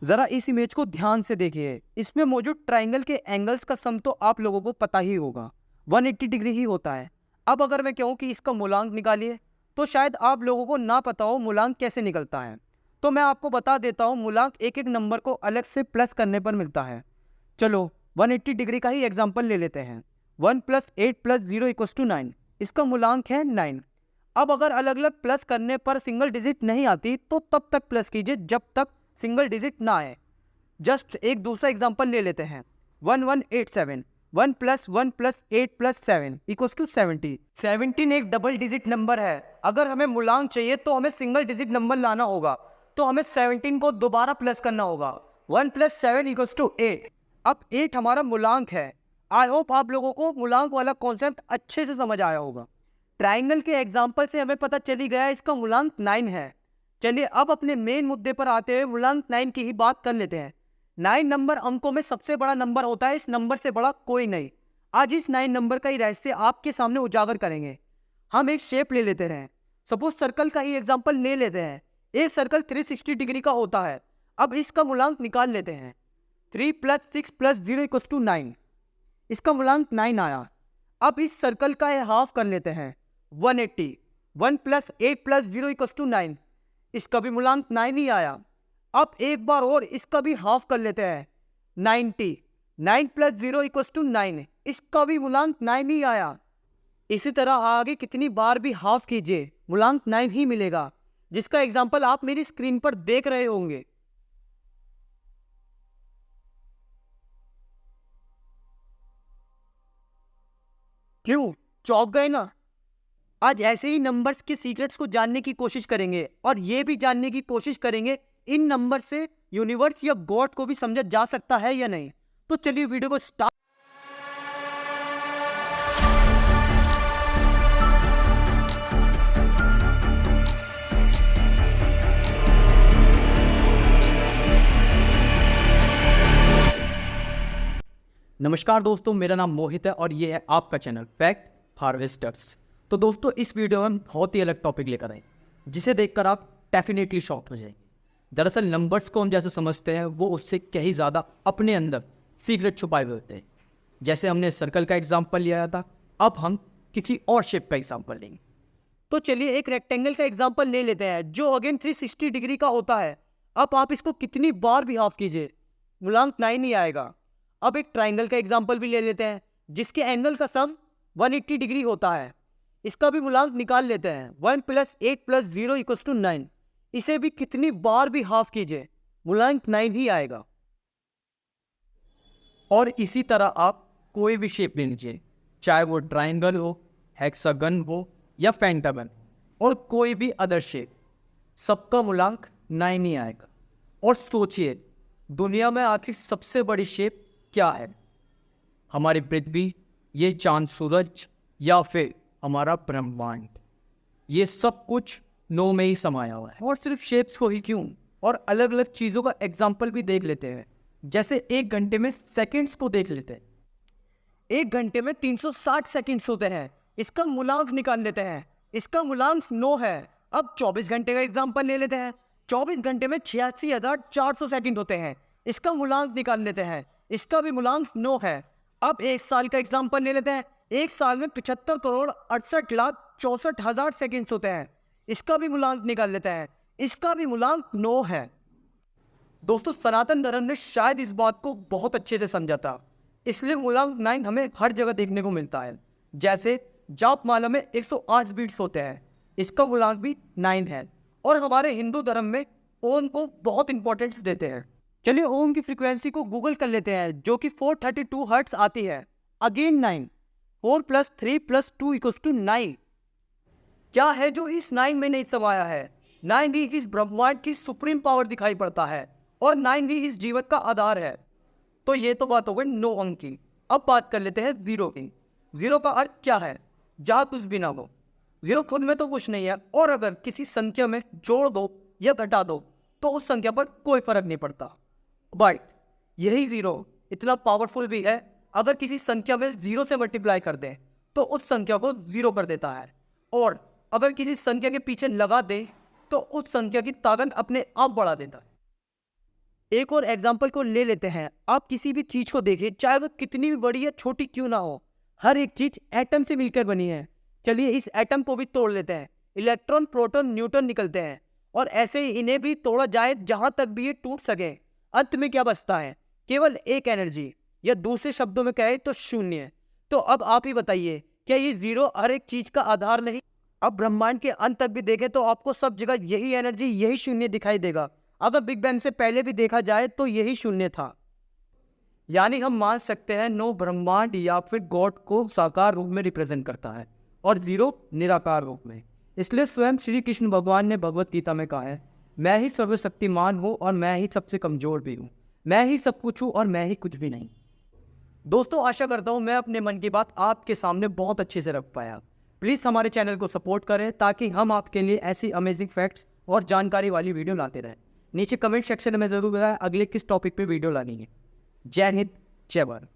जरा इस इमेज को ध्यान से देखिए। इसमें मौजूद ट्राइंगल के एंगल्स का सम तो आप लोगों को पता ही होगा, 180 डिग्री ही होता है। अब अगर मैं कहूँ कि इसका मूलांक निकालिए, तो शायद आप लोगों को ना पता हो मूलांक कैसे निकलता है। तो मैं आपको बता देता हूँ, मूलांक एक एक नंबर को अलग से प्लस करने पर मिलता है। चलो 180 डिग्री का ही एग्जाम्पल ले लेते हैं। 1 + 8 + 0 = 9, इसका मूलांक है 9। अब अगर अलग अलग प्लस करने पर सिंगल डिजिट नहीं आती, तो तब तक प्लस कीजिए जब तक सिंगल डिजिट ना आए। जस्ट एक दूसरा एग्जांपल ले लेते हैं। 1187, 1 + 1 + 8 + 7 = 70। 17 एक डबल डिजिट नंबर है। अगर हमें मूलांक चाहिए तो हमें सिंगल डिजिट नंबर लाना होगा, तो हमें 17 को दोबारा प्लस करना होगा। 1 + 7 = 8। अब 8 हमारा मूलांक है। आई होप आप लोगों को मूलांक वाला कॉन्सेप्ट अच्छे से समझ आया होगा। ट्राइंगल के एग्जाम्पल से हमें पता चली गया इसका मूलांक 9 है। चलिए अब अपने मेन मुद्दे पर आते हुए मूलांक 9 की ही बात कर लेते हैं। 9 नंबर अंकों में सबसे बड़ा नंबर होता है, इस नंबर से बड़ा कोई नहीं। आज इस 9 नंबर का ही रहस्य आपके सामने उजागर करेंगे। हम एक शेप ले लेते हैं। सपोज सर्कल का ही एग्जाम्पल ले लेते हैं। एक सर्कल 360 डिग्री का होता है। अब इसका मूलांक निकाल लेते हैं। 3 + 6 + 0 = 9, इसका मूलांक 9 आया। अब इस सर्कल का हाफ कर लेते हैं, 180। 1 + 8 + 0 = 9, इसका भी मूलांक 9 ही आया। अब एक बार और इसका भी हाफ कर लेते हैं, 90। 9 + 0 = 9, इसका भी मूलांक 9 ही आया। इसी तरह आगे कितनी बार भी हाफ कीजिए, मूलांक 9 ही मिलेगा, जिसका एग्जाम्पल आप मेरी स्क्रीन पर देख रहे होंगे। क्यों चौंक गए ना? आज ऐसे ही नंबर्स के सीक्रेट्स को जानने की कोशिश करेंगे, और ये भी जानने की कोशिश करेंगे इन नंबर से यूनिवर्स या गॉड को भी समझा जा सकता है या नहीं। तो चलिए वीडियो को स्टार्ट। नमस्कार दोस्तों, मेरा नाम मोहित है और ये है आपका चैनल फैक्ट हार्वेस्टर्स। तो दोस्तों, इस वीडियो में हम बहुत ही अलग टॉपिक लेकर आए, जिसे देखकर आप डेफिनेटली शॉक्ड हो जाएंगे। दरअसल नंबर्स को हम जैसे समझते हैं, वो उससे कहीं ज़्यादा अपने अंदर सीक्रेट छुपाए हुए होते हैं। जैसे हमने सर्कल का एग्जाम्पल लिया था, अब हम किसी और शेप का एग्जाम्पल लेंगे। तो चलिए एक रेक्टेंगल का एग्जाम्पल ले लेते हैं, जो अगेन 360 डिग्री का होता है। अब आप इसको कितनी बार भी हाफ कीजिए, मूलांक 9 ही आएगा। अब एक ट्राइंगल का एग्जाम्पल भी ले लेते हैं, जिसके एंगल का सम 180 डिग्री होता है। इसका भी मूलांक निकाल लेते हैं। 1 + 8 + 0 = 9, इसे भी कितनी बार भी हाफ कीजिए, मूलांक 9 ही आएगा। और इसी तरह आप कोई भी शेप ले लीजिए, चाहे वो ट्राइंगल हो, हेक्सागन हो या पेंटागन, और कोई भी अदर शेप, सबका मूलांक 9 ही आएगा। और सोचिए, दुनिया में आखिर सबसे बड़ी शेप क्या है? हमारी पृथ्वी, ये चांद सूरज, या फिर हमारा ब्रह्मांड? ये सब कुछ 9 में ही समाया हुआ है। और सिर्फ शेप्स को ही क्यों, और अलग अलग चीज़ों का एग्जाम्पल भी देख लेते हैं। जैसे 1 घंटे में सेकंड्स को देख लेते हैं। 1 घंटे में 360 सेकंड्स होते हैं, इसका मूलांक निकाल लेते हैं। इसका मूलांक 9 है। अब 24 घंटे का एग्जाम्पल ले लेते हैं। 24 घंटे में 86,400 सेकंड होते हैं, इसका मूलांक निकाल लेते हैं। इसका भी मूलांक 9 है। अब 1 साल का एग्जाम्पल ले लेते हैं। 1 साल में 75,68,64,000 सेकंड्स होते हैं, इसका भी मूलांक निकाल लेते हैं। इसका भी मूलांक 9 है। दोस्तों, सनातन धर्म ने शायद इस बात को बहुत अच्छे से समझा था, इसलिए मूलांक 9 हमें हर जगह देखने को मिलता है। जैसे जाप माला में 108 बीट्स होते हैं, इसका मूलांक भी 9 है। और हमारे हिंदू धर्म में ओम को बहुत इंपॉर्टेंस देते हैं। चलिए ओम की फ्रीक्वेंसी को गूगल कर लेते हैं, जो कि 432 हर्ट्ज आती है। अगेन 9, 4 + 3 + 2 = 9। क्या है जो इस 9 में नहीं समाया है? 9 ही इस ब्रह्मांड की सुप्रीम पावर दिखाई पड़ता है, और 9 ही इस जीवन का आधार है। तो ये तो बात हो गई 9 अंक की। अब बात कर लेते हैं 0 की। 0 का अर्थ क्या है? जहाँ कुछ भी ना हो। 0 खुद में तो कुछ नहीं है, और अगर किसी संख्या में जोड़ दो या घटा दो, तो उस संख्या पर कोई फर्क नहीं पड़ता। बट यही 0 इतना पावरफुल भी है, अगर किसी संख्या में 0 से मल्टीप्लाई कर दें, तो उस संख्या को 0 कर देता है। और अगर किसी संख्या के पीछे लगा दे, तो उस संख्या की ताकत अपने आप बढ़ा देता है। एक और एग्जाम्पल को ले लेते हैं। आप किसी भी चीज को देखिए, चाहे वो कितनी भी बड़ी या छोटी क्यों ना हो, हर एक चीज एटम से मिलकर बनी है। चलिए इस एटम को भी तोड़ लेते हैं। इलेक्ट्रॉन, प्रोटॉन, न्यूट्रॉन निकलते हैं और ऐसे ही इन्हें भी तोड़ा जाए जहां तक भी ये टूट सके। अंत में क्या बचता है? केवल एक एनर्जी, या दूसरे शब्दों में कहे तो शून्य। तो अब आप ही बताइए, क्या ये जीरो हर एक चीज का आधार नहीं? अब ब्रह्मांड के अंत तक भी देखें तो आपको सब जगह यही एनर्जी, यही शून्य दिखाई देगा। अगर बिग बैंग से पहले भी देखा जाए तो यही शून्य था। यानी हम मान सकते हैं नो ब्रह्मांड या फिर गॉड को साकार रूप में रिप्रेजेंट करता है और जीरो निराकार रूप में। इसलिए स्वयं श्री कृष्ण भगवान ने भगवत गीता में कहा है, मैं ही सर्वशक्तिमान हूँ और मैं ही सबसे कमजोर भी हूँ, मैं ही सब कुछ हूँ और मैं ही कुछ भी नहीं। दोस्तों आशा करता हूँ मैं अपने मन की बात आपके सामने बहुत अच्छे से रख पाया। प्लीज़ हमारे चैनल को सपोर्ट करें ताकि हम आपके लिए ऐसी अमेजिंग फैक्ट्स और जानकारी वाली वीडियो लाते रहें। नीचे कमेंट सेक्शन में ज़रूर बताएं अगले किस टॉपिक पे वीडियो लानी है। जय हिंद, जय भारत।